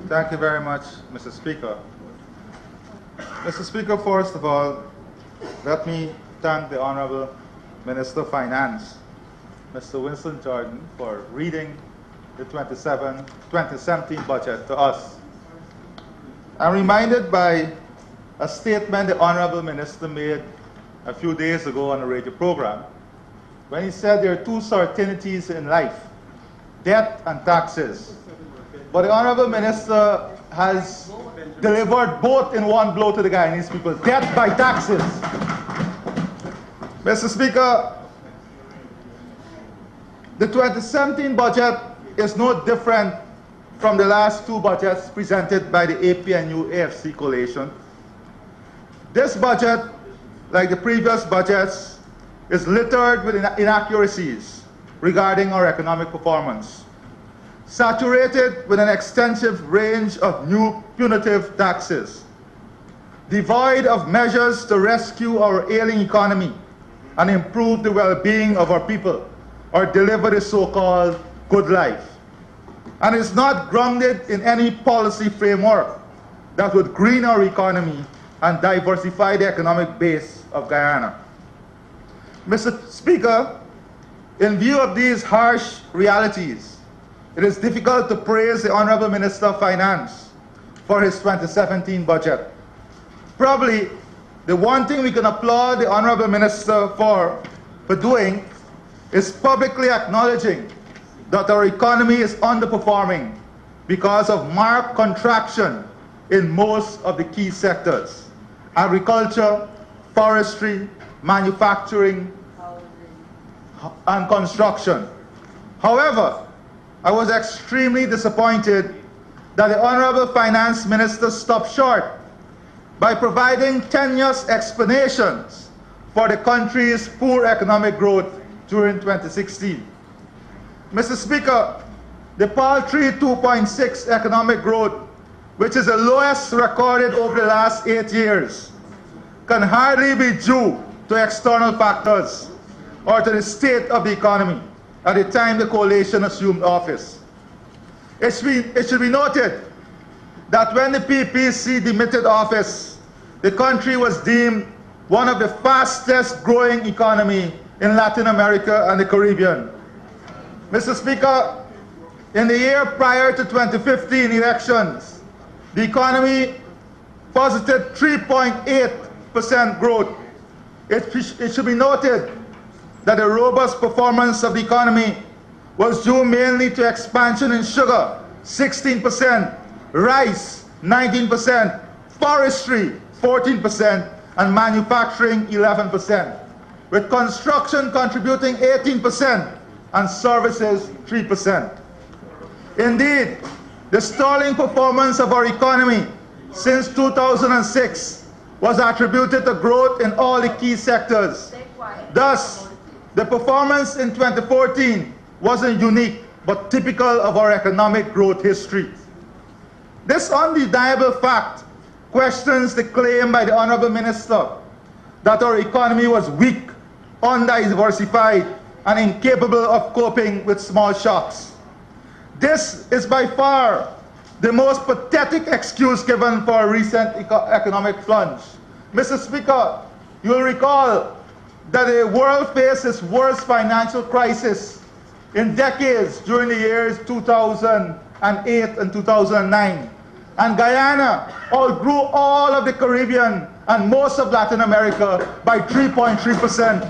Thank you very much, Mr. Speaker. Mr. Speaker, first of all, let me thank the Honorable Minister of Finance, Mr. Winston Jordan, for reading the 2017 budget to us. I'm reminded by a statement the Honorable Minister made a few days ago on a radio program when he said there are two certainties in life, debt and taxes. But the Honorable Minister has delivered both in one blow to the Guyanese people, debt by taxes. Mr. Speaker, the 2017 budget is no different from the last two budgets presented by the APNU-AFC coalition. This budget, like the previous budgets, is littered with inaccuracies regarding our economic performance, saturated with an extensive range of new punitive taxes, devoid of measures to rescue our ailing economy and improve the well-being of our people or deliver the so-called good life, and is not grounded in any policy framework that would green our economy and diversify the economic base of Guyana. Mr. Speaker, in view of these harsh realities, it is difficult to praise the Honorable Minister of Finance for his 2017 budget. Probably the one thing we can applaud the Honorable Minister for doing is publicly acknowledging that our economy is underperforming because of marked contraction in most of the key sectors: agriculture, forestry, manufacturing, and construction. However, I was extremely disappointed that the Honorable Finance Minister stopped short by providing tenuous explanations for the country's poor economic growth during 2016. Mr. Speaker, the paltry 2.6 economic growth, which is the lowest recorded over the last 8 years, can hardly be due to external factors or to the state of the economy at the time the coalition assumed office. It should be noted that when the PPC demitted office, the country was deemed one of the fastest growing economy in Latin America and the Caribbean. Mr. Speaker, in the year prior to 2015 elections, the economy posited 3.8% growth. It should be noted that the robust performance of the economy was due mainly to expansion in sugar, 16%, rice, 19%, forestry, 14%, and manufacturing, 11%, with construction contributing 18% and services 3%. Indeed, the stalling performance of our economy since 2006 was attributed to growth in all the key sectors. Thus, the performance in 2014 wasn't unique, but typical of our economic growth history. This undeniable fact questions the claim by the Honorable Minister that our economy was weak, undiversified, and incapable of coping with small shocks. This is by far the most pathetic excuse given for a recent economic plunge. Mr. Speaker, you will recall that the world faced its worst financial crisis in decades during the years 2008 and 2009. And Guyana outgrew all of the Caribbean and most of Latin America by 3.3%.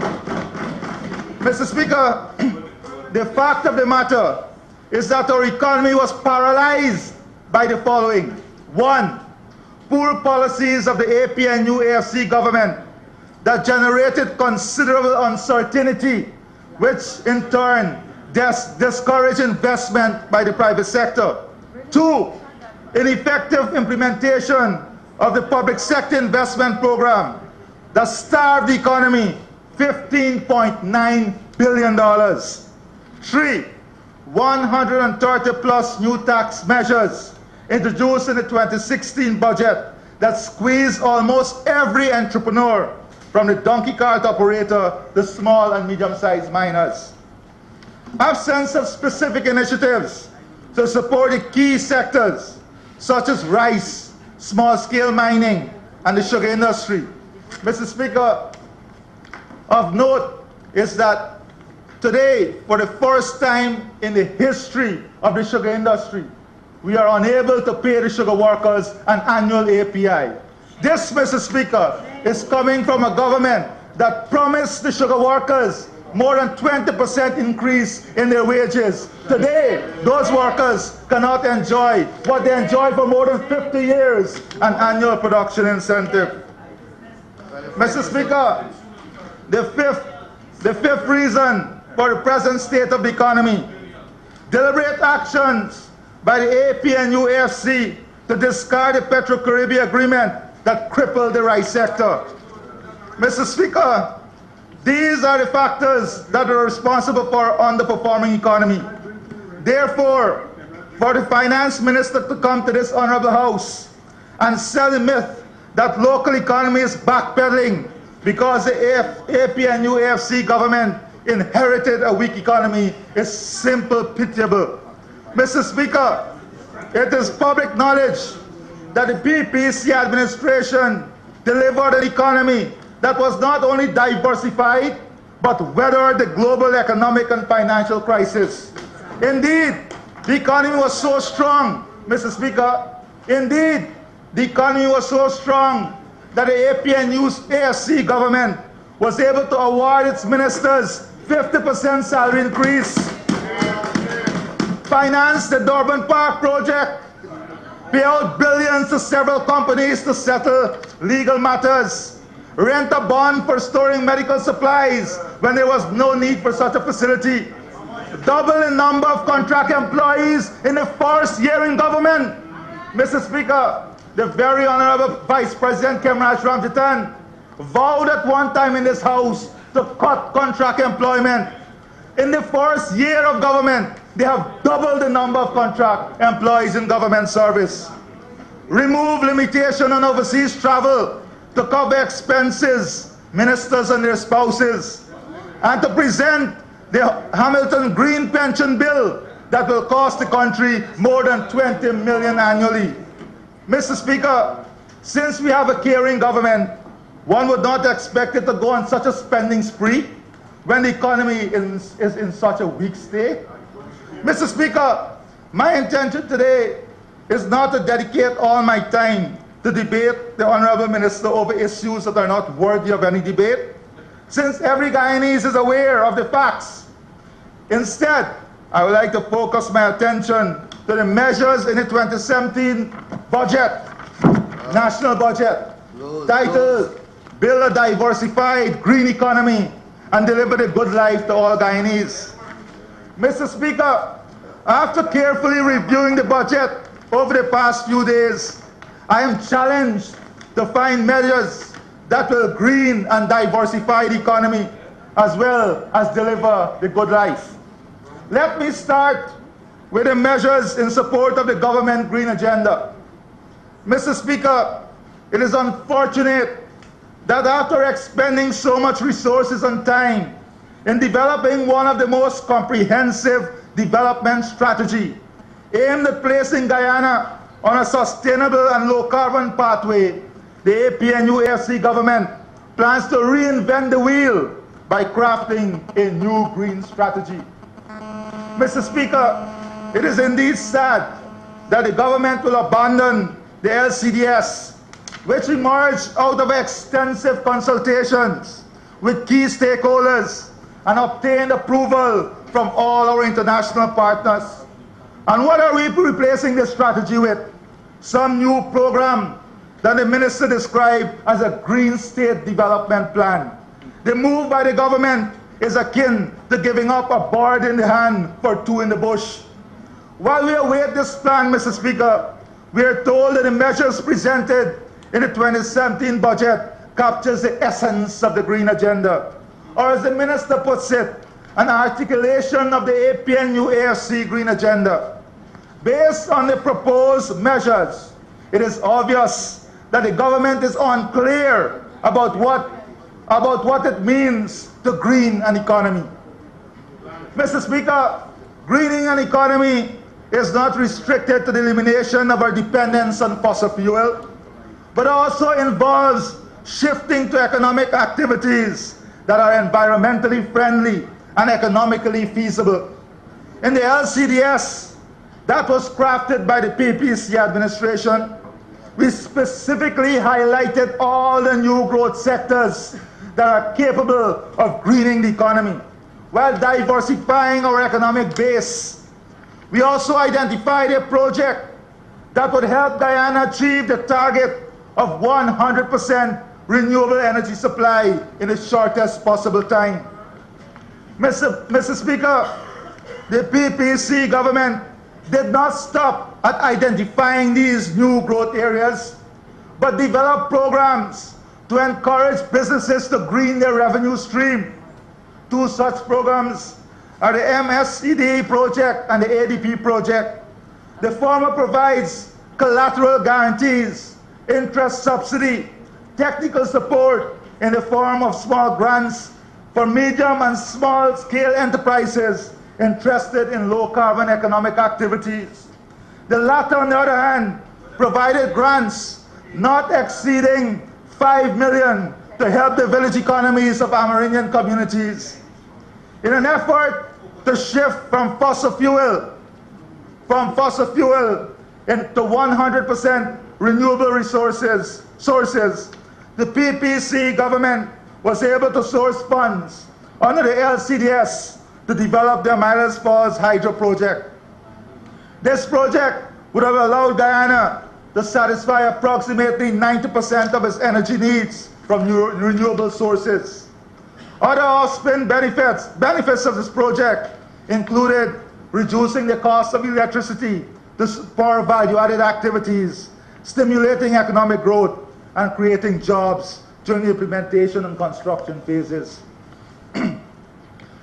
Mr. Speaker, the fact of the matter is that our economy was paralyzed by the following. One, poor policies of the APNU-AFC government that generated considerable uncertainty, which in turn discouraged investment by the private sector. Two, ineffective implementation of the public sector investment program that starved the economy $15.9 billion. Three, 130 plus new tax measures introduced in the 2016 budget that squeezed almost every entrepreneur, from the donkey cart operator to small and medium-sized miners. Absence of specific initiatives to support the key sectors such as rice, small-scale mining, and the sugar industry. Mr. Speaker, of note is that today, for the first time in the history of the sugar industry, we are unable to pay the sugar workers an annual API. This, Mr. Speaker, is coming from a government that promised the sugar workers more than 20% increase in their wages. Today, those workers cannot enjoy what they enjoyed for more than 50 years, an annual production incentive. Mr. Speaker, the fifth reason for the present state of the economy, deliberate actions by the APNU-AFC to discard the Petro-Caribbean agreement that crippled the rice sector. Mr. Speaker, these are the factors that are responsible for underperforming economy. Therefore, for the finance minister to come to this honorable house and sell the myth that local economy is backpedaling because the APNU-AFC government inherited a weak economy is simple pitiable. Mr. Speaker, it is public knowledge that the PPC administration delivered an economy that was not only diversified, but weathered the global economic and financial crisis. Indeed, the economy was so strong, Mr. Speaker, indeed, the economy was so strong that the APNU-AFC government was able to award its ministers 50% salary increase, finance the Durban Park project, pay out billions to several companies to settle legal matters, rent a bond for storing medical supplies when there was no need for such a facility, double the number of contract employees in the first year in government. Mr. Speaker, the very Honorable Vice President Kemraj Ramjitan vowed at one time in this House to cut contract employment. In the first year of government, they have doubled the number of contract employees in government service. Remove limitation on overseas travel to cover expenses, ministers and their spouses, and to present the Hamilton Green Pension Bill that will cost the country more than 20 million annually. Mr. Speaker, since we have a caring government, one would not expect it to go on such a spending spree when the economy is in such a weak state. Mr. Speaker, my intention today is not to dedicate all my time to debate the Honorable Minister over issues that are not worthy of any debate, since every Guyanese is aware of the facts. Instead, I would like to focus my attention to the measures in the 2017 budget, national budget, titled Build a Diversified Green Economy and Deliver a Good Life to All Guyanese. Mr. Speaker, after carefully reviewing the budget over the past few days, I am challenged to find measures that will green and diversify the economy as well as deliver the good life. Let me start with the measures in support of the government green agenda. Mr. Speaker, it is unfortunate that after expending so much resources and time in developing one of the most comprehensive development strategy aimed at placing Guyana on a sustainable and low-carbon pathway, the APNU-AFC government plans to reinvent the wheel by crafting a new green strategy. Mr. Speaker, it is indeed sad that the government will abandon the LCDS, which emerged out of extensive consultations with key stakeholders and obtained approval from all our international partners. And what are we replacing this strategy with? Some new program that the minister described as a Green State Development Plan. The move by the government is akin to giving up a bird in the hand for two in the bush. While we await this plan, Mr. Speaker, we are told that the measures presented in the 2017 budget captures the essence of the green agenda, or as the minister puts it, an articulation of the APNU-AFC green agenda. Based on the proposed measures, it is obvious that the government is unclear about what it means to green an economy. Mr. Speaker, greening an economy is not restricted to the elimination of our dependence on fossil fuel, but also involves shifting to economic activities that are environmentally friendly and economically feasible. In the LCDS that was crafted by the PPC administration, we specifically highlighted all the new growth sectors that are capable of greening the economy while diversifying our economic base. We also identified a project that would help Guyana achieve the target of 100% renewable energy supply in the shortest possible time. Mr. Speaker, the PPC government did not stop at identifying these new growth areas, but developed programs to encourage businesses to green their revenue stream. Two such programs are the MSCDE project and the ADP project. The former provides collateral guarantees, interest subsidy, technical support in the form of small grants for medium and small scale enterprises interested in low carbon economic activities. The latter, on the other hand, provided grants not exceeding $5 million to help the village economies of Amerindian communities. In an effort to shift from fossil fuel into 100% renewable sources, the PPC government was able to source funds under the LCDS to develop the Miles Falls Hydro project. This project would have allowed Guyana to satisfy approximately 90% of its energy needs from renewable sources. Other offspring benefits of this project included reducing the cost of electricity for value-added activities, stimulating economic growth, and creating jobs during the implementation and construction phases.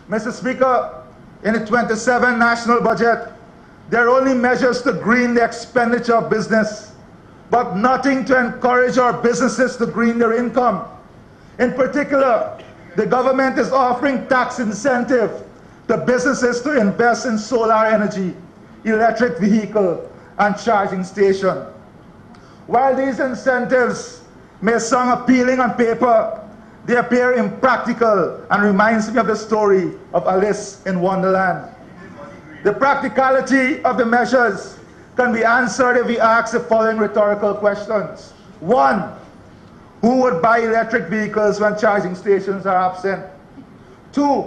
Mr. Speaker, in the 27 national budget, there are only measures to green the expenditure of business, but nothing to encourage our businesses to green their income. In particular, the government is offering tax incentive to businesses to invest in solar energy, electric vehicle, and charging station. While these incentives may sound appealing on paper, they appear impractical and reminds me of the story of Alice in Wonderland. The practicality of the measures can be answered if we ask the following rhetorical questions. 1, who would buy electric vehicles when charging stations are absent? 2,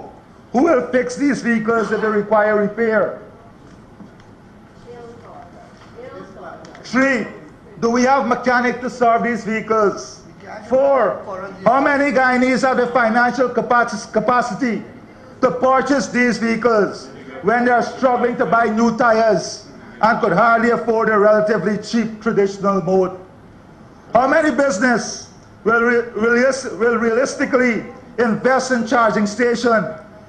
who will fix these vehicles if they require repair? 3, do we have mechanics to serve these vehicles? 4, how many Guyanese have the financial capacity to purchase these vehicles when they are struggling to buy new tires and could hardly afford a relatively cheap traditional mode? How many businesses will realistically invest in charging station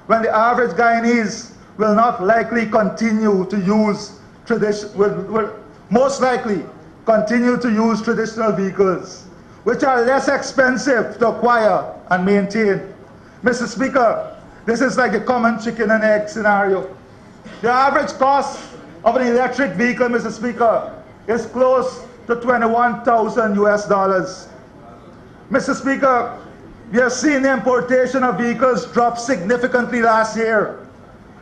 when the average Guyanese will not likely continue to use will most likely continue to use traditional vehicles, which are less expensive to acquire and maintain? Mr. Speaker, this is like the common chicken and egg scenario. The average cost of an electric vehicle, Mr. Speaker, is close to $21,000 US. Mr. Speaker, we have seen the importation of vehicles drop significantly last year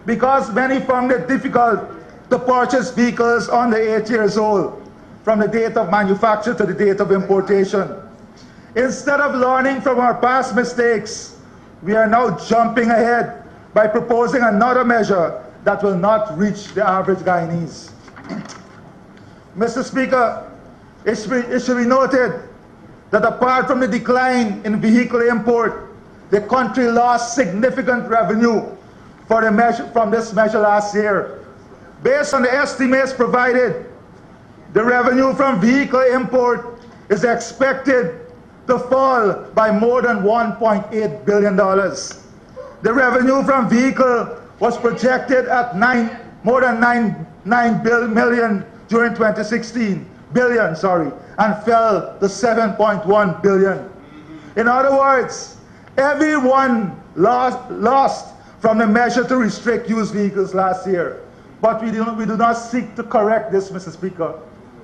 because many found it difficult to purchase vehicles under 8 years old from the date of manufacture to the date of importation. Instead of learning from our past mistakes, we are now jumping ahead by proposing another measure that will not reach the average Guyanese. Mr. Speaker, it should be noted that apart from the decline in vehicle import, the country lost significant revenue from this measure last year. Based on the estimates provided, the revenue from vehicle import is expected to fall by more than $1.8 billion. The revenue from vehicle was projected at more than 9 million during 2016, and fell to 7.1 billion. In other words, everyone lost from the measure to restrict used vehicles last year. But we do not seek to correct this, Mr. Speaker.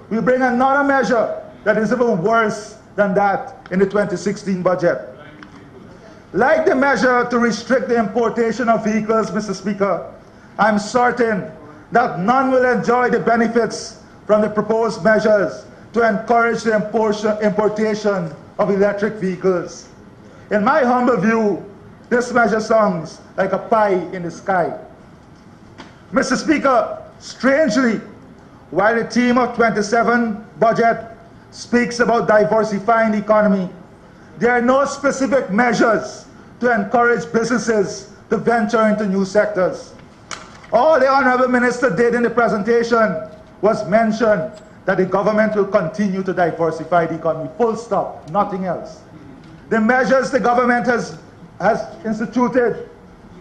We bring another measure that is even worse than that in the 2016 budget. Like the measure to restrict the importation of vehicles, Mr. Speaker, I'm certain that none will enjoy the benefits from the proposed measures to encourage the importation of electric vehicles. In my humble view, this measure sounds like a pie in the sky. Mr. Speaker, strangely, while the theme of 27 budget speaks about diversifying the economy, there are no specific measures to encourage businesses to venture into new sectors. All the Honourable Minister did in the presentation was mention that the government will continue to diversify the economy. Full stop, nothing else. The measures the government has instituted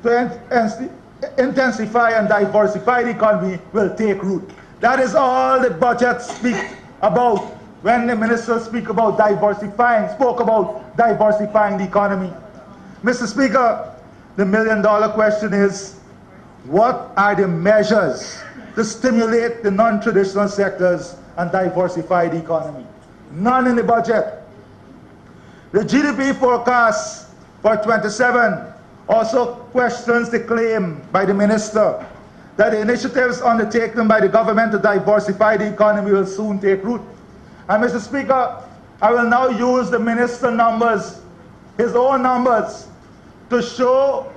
to intensify and diversify the economy will take root. That is all the budget speaks about when the minister spoke about diversifying the economy. Mr. Speaker, the million-dollar question is, what are the measures to stimulate the non-traditional sectors and diversify the economy? None in the budget. The GDP forecast for 27 also questions the claim by the minister that the initiatives undertaken by the government to diversify the economy will soon take root. And Mr. Speaker, I will now use the minister numbers, his own numbers, to show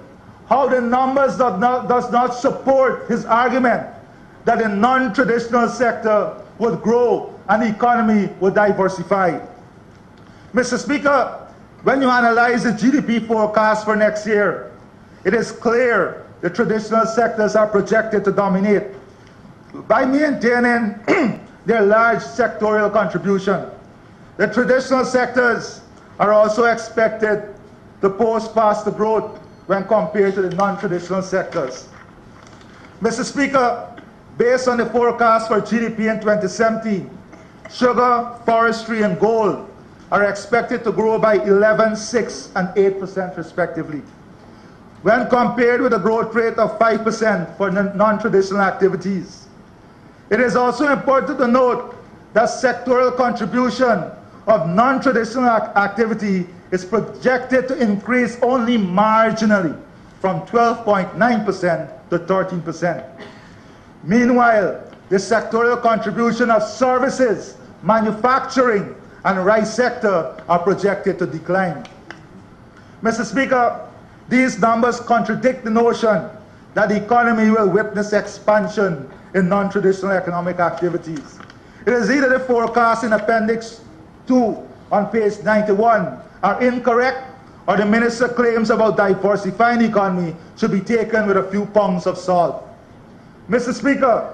how the numbers does not support his argument that the non-traditional sector would grow and the economy would diversify. Mr. Speaker, when you analyze the GDP forecast for next year, it is clear the traditional sectors are projected to dominate by maintaining their large sectorial contribution. The traditional sectors are also expected to post faster growth when compared to the non-traditional sectors. Mr. Speaker, based on the forecast for GDP in 2017, sugar, forestry, and gold are expected to grow by 11%, 6%, and 8% respectively, when compared with a growth rate of 5% for non-traditional activities. It is also important to note that sectoral contribution of non-traditional activity is projected to increase only marginally from 12.9% to 13%. Meanwhile, the sectoral contribution of services, manufacturing, and rice sector are projected to decline. Mr. Speaker, these numbers contradict the notion that the economy will witness expansion in non-traditional economic activities. It is either the forecast in Appendix 2 on page 91 are incorrect, or the minister claims about diversifying the economy should be taken with a few pounds of salt. Mr. Speaker,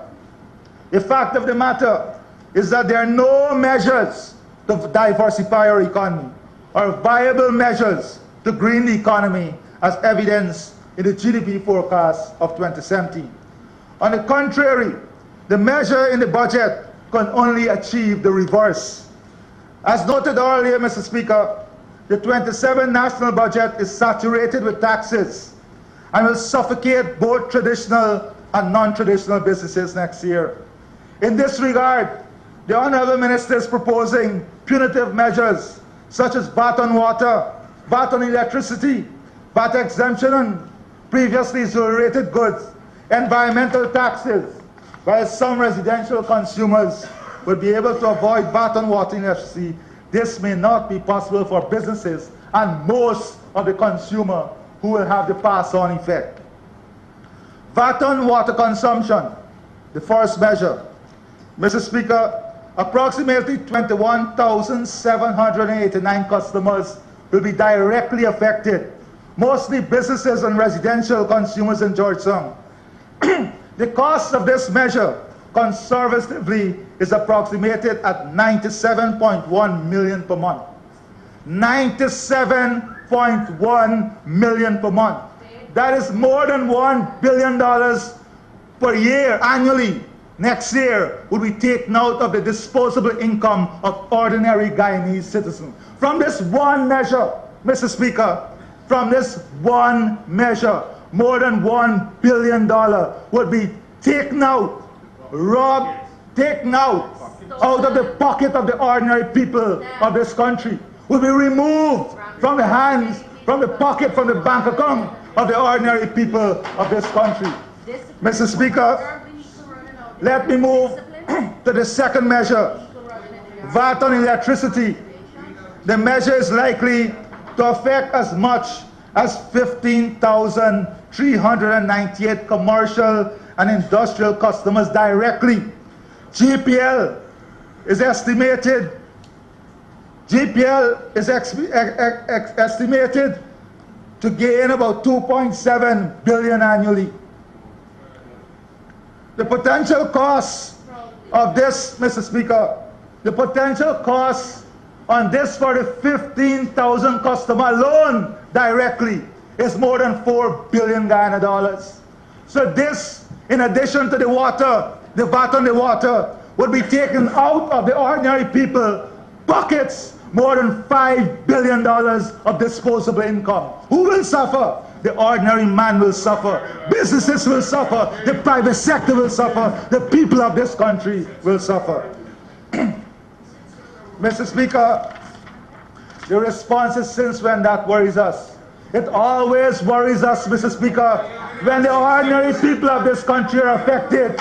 the fact of the matter is that there are no measures to diversify our economy or viable measures to green the economy as evidenced in the GDP forecast of 2017. On the contrary, the measure in the budget can only achieve the reverse. As noted earlier, Mr. Speaker, the 27 national budget is saturated with taxes and will suffocate both traditional and non-traditional businesses next year. In this regard, the Honourable Minister is proposing punitive measures such as VAT on water, VAT on electricity, VAT exemption on previously exonerated goods, environmental taxes, while some residential consumers will be able to avoid VAT on water and electricity. This may not be possible for businesses and most of the consumer who will have the pass-on effect. VAT on water consumption, the first measure. Mr. Speaker, approximately 21,789 customers will be directly affected, mostly businesses and residential consumers in Georgetown. The cost of this measure conservatively is approximated at $97.1 million per month. $97.1 million per month. That is more than $1 billion per year annually. Next year will be taken out of the disposable income of ordinary Guyanese citizens. From this one measure, Mr. Speaker, from this one measure, more than $1 billion would be taken out, robbed, taken out of the pocket of the ordinary people of this country, will be removed from the hands, from the pocket, from the bank account of the ordinary people of this country. Mr. Speaker, let me move to the second measure, VAT on electricity. The measure is likely to affect as much as 15,398 commercial and industrial customers directly. GPL is estimated to gain about 2.7 billion annually. The potential cost of this, Mr. Speaker, the potential cost on this for the 15,000 customer alone directly is more than 4 billion Ghana dollars. So this, in addition to the water, the VAT on the water, would be taken out of the ordinary people pockets more than $5 billion of disposable income. Who will suffer? The ordinary man will suffer. Businesses will suffer. The private sector will suffer. The people of this country will suffer. Mr. Speaker, the response is since when that worries us. It always worries us, Mr. Speaker, when the ordinary people of this country are affected.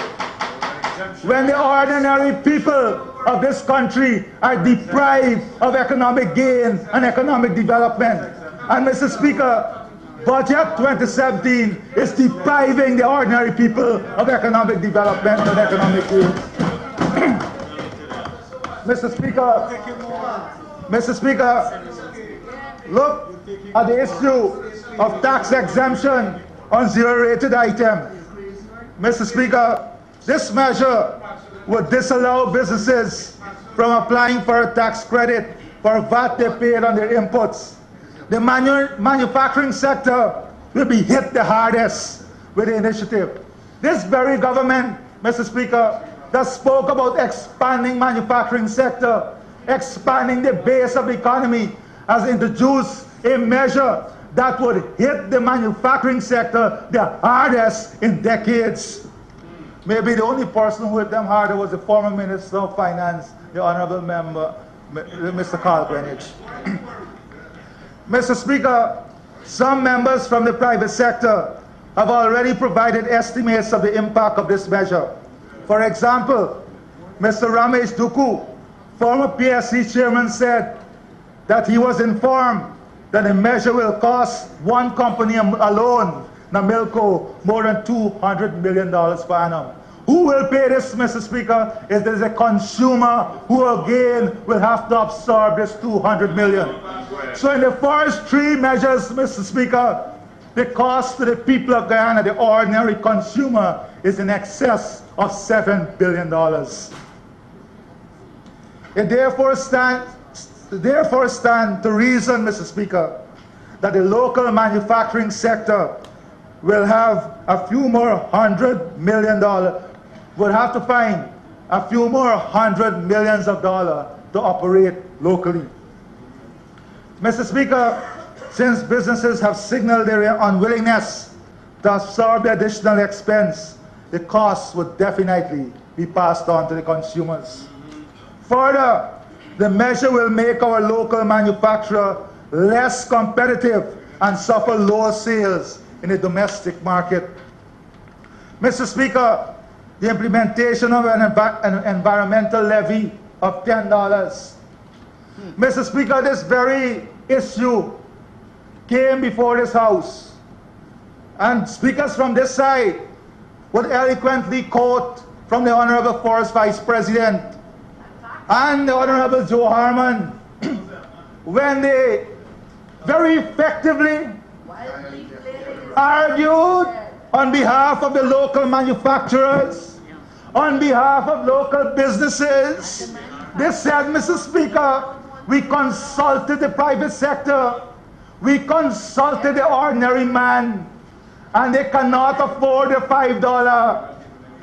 When the ordinary people of this country are deprived of economic gain and economic development. And Mr. Speaker, Budget 2017 is depriving the ordinary people of economic development and economic gain. Mr. Speaker, look at the issue of tax exemption on zero-rated items. Mr. Speaker, this measure would disallow businesses from applying for a tax credit for VAT they paid on their inputs. The manufacturing sector will be hit the hardest with the initiative. This very government, Mr. Speaker, that spoke about expanding manufacturing sector, expanding the base of the economy, has introduced a measure that would hit the manufacturing sector the hardest in decades. Maybe the only person who hit them harder was the former Minister of Finance, the Honorable Member, Mr. Carl Greenwich. Mr. Speaker, some members from the private sector have already provided estimates of the impact of this measure. For example, Mr. Ramesh Duku, former PSC chairman, said that he was informed that the measure will cost one company alone, Namilco, more than $200 million per annum. Who will pay this, Mr. Speaker? If there is a consumer who again will have to absorb this $200 million. So in the first three measures, Mr. Speaker, the cost to the people of Guyana, the ordinary consumer, is in excess of $7 billion. It therefore stands to reason, Mr. Speaker, that the local manufacturing sector will have a few more $100 million, will have to find a few more $100 million to operate locally. Mr. Speaker, since businesses have signaled their unwillingness to absorb the additional expense, the costs would definitely be passed on to the consumers. Further, the measure will make our local manufacturer less competitive and suffer lower sales in the domestic market. Mr. Speaker, the implementation of an environmental levy of $10. Mr. Speaker, this very issue came before this House, and speakers from this side would eloquently quote from the Honorable Forest Vice President and the Honorable Joe Harmon when they very effectively argued on behalf of the local manufacturers, on behalf of local businesses. They said, Mr. Speaker, we consulted the private sector, we consulted the ordinary man, and they cannot afford the $5.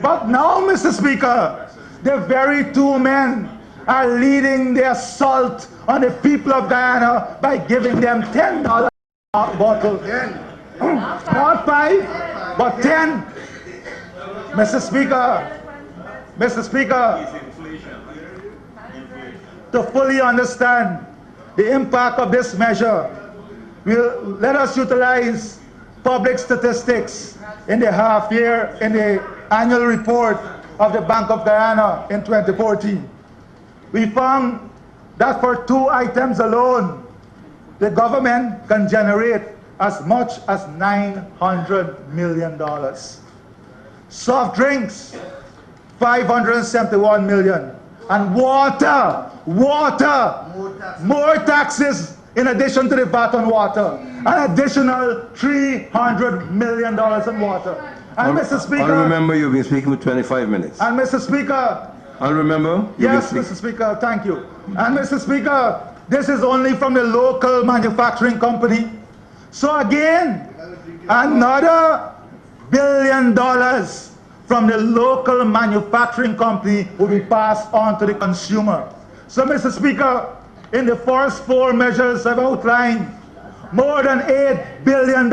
But now, Mr. Speaker, the very two men are leading the assault on the people of Guyana by giving them $10 bottle. Not 5, but 10. Mr. Speaker, Mr. Speaker, to fully understand the impact of this measure, let us utilize public statistics in the annual report of the Bank of Guyana in 2014. We found that for 2 items alone, the government can generate as much as $900 million. Soft drinks, $571 million. And water, more taxes in addition to the VAT on water, an additional $300 million in water. And Mr. Speaker, I'll remember you've been speaking for 25 minutes. And Mr. Speaker, I'll remember. Yes, Mr. Speaker, thank you. And Mr. Speaker, this is only from the local manufacturing company. So again, another $1 billion from the local manufacturing company will be passed on to the consumer. So Mr. Speaker, in the first 4 measures I've outlined, more than $8 billion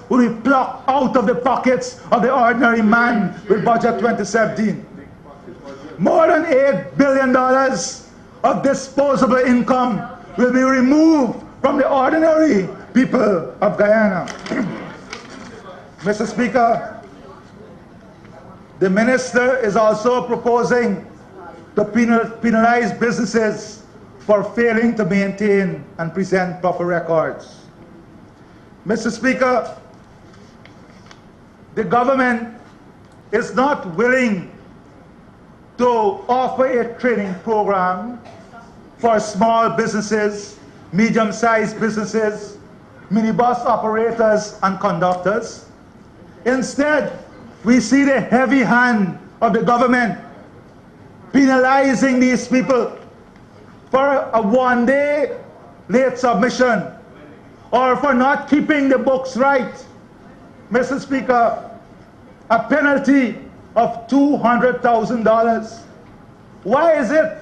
will be plucked out of the pockets of the ordinary man with Budget 2017. More than $8 billion of disposable income will be removed from the ordinary people of Guyana. Mr. Speaker, the minister is also proposing to penalize businesses for failing to maintain and present proper records. Mr. Speaker, the government is not willing to offer a training program for small businesses, medium-sized businesses, minibus operators and conductors. Instead, we see the heavy hand of the government penalizing these people for a 1-day late submission or for not keeping the books right. Mr. Speaker, a penalty of $200,000. Why is it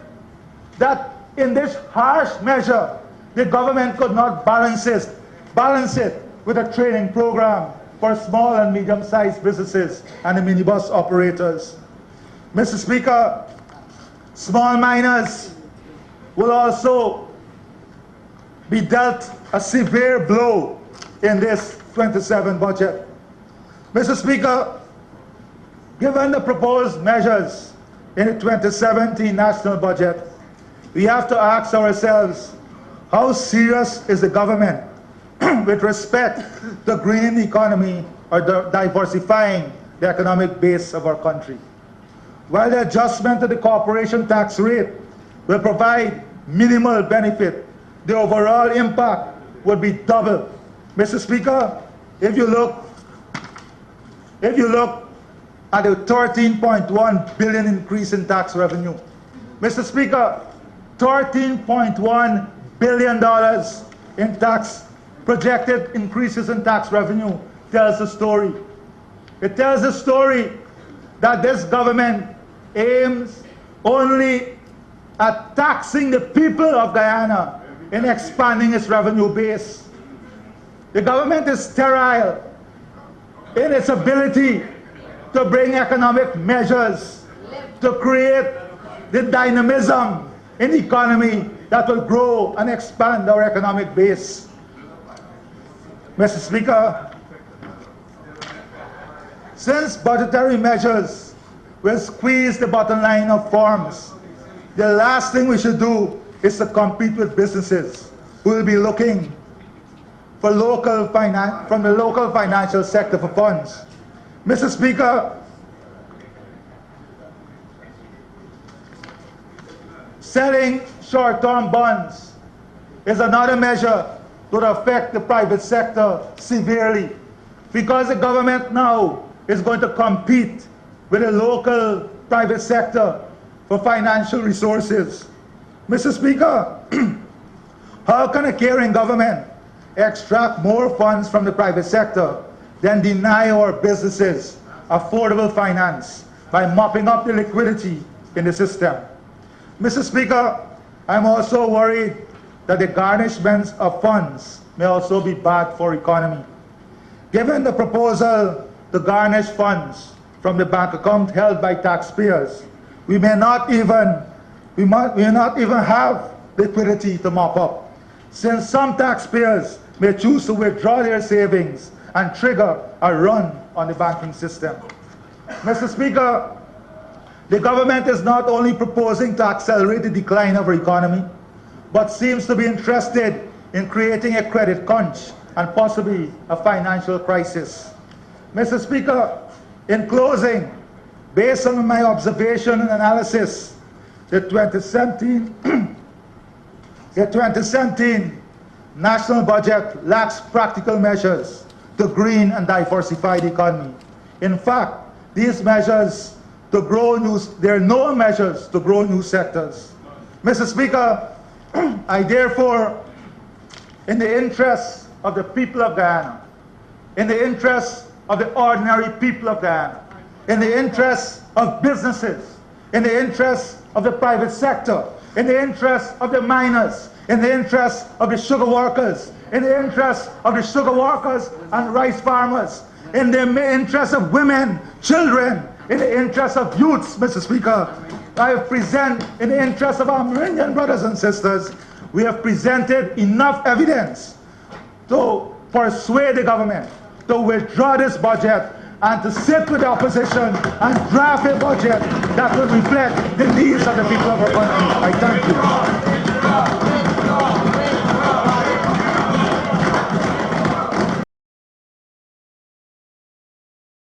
that in this harsh measure, the government could not balance it with a training program for small and medium-sized businesses and the minibus operators? Mr. Speaker, small miners will also be dealt a severe blow in this 27 budget. Mr. Speaker, given the proposed measures in the 2017 national budget, we have to ask ourselves, how serious is the government with respect to greening the economy or diversifying the economic base of our country? While the adjustment to the corporation tax rate will provide minimal benefit, the overall impact would be double. Mr. Speaker, if you look at the $13.1 billion increase in tax revenue, Mr. Speaker, $13.1 billion in tax projected increases in tax revenue tells a story. It tells a story that this government aims only at taxing the people of Guyana in expanding its revenue base. The government is sterile in its ability to bring economic measures to create the dynamism in the economy that will grow and expand our economic base. Mr. Speaker, since budgetary measures will squeeze the bottom line of firms, the last thing we should do is to compete with businesses who will be looking for from the local financial sector for funds. Mr. Speaker, selling short-term bonds is another measure that will affect the private sector severely, because the government now is going to compete with the local private sector for financial resources. Mr. Speaker, how can a caring government extract more funds from the private sector than deny our businesses affordable finance by mopping up the liquidity in the system? Mr. Speaker, I'm also worried that the garnishments of funds may also be bad for economy. Given the proposal to garnish funds from the bank account held by taxpayers. We may not even have liquidity to mop up, since some taxpayers may choose to withdraw their savings and trigger a run on the banking system. Mr. Speaker, the government is not only proposing to accelerate the decline of our economy, but seems to be interested in creating a credit crunch and possibly a financial crisis. Mr. Speaker, in closing, based on my observation and analysis, the 2017 national budget lacks practical measures to green and diversify the economy. In fact, these measures to grow there are no measures to grow new sectors. Mr. Speaker, I therefore, in the interests of the people of Guyana, in the interests of the ordinary people of Guyana, in the interests of businesses, in the interests of the private sector, in the interests of the miners, in the interests of the sugar workers, in the interests of the sugar workers and rice farmers, in the interests of women, children, in the interests of youths, Mr. Speaker, I have presented, in the interest of our Amerindian brothers and sisters, we have presented enough evidence to persuade the government to withdraw this budget and to sit with the opposition and draft a budget that will reflect the needs of the people of our country. I thank you.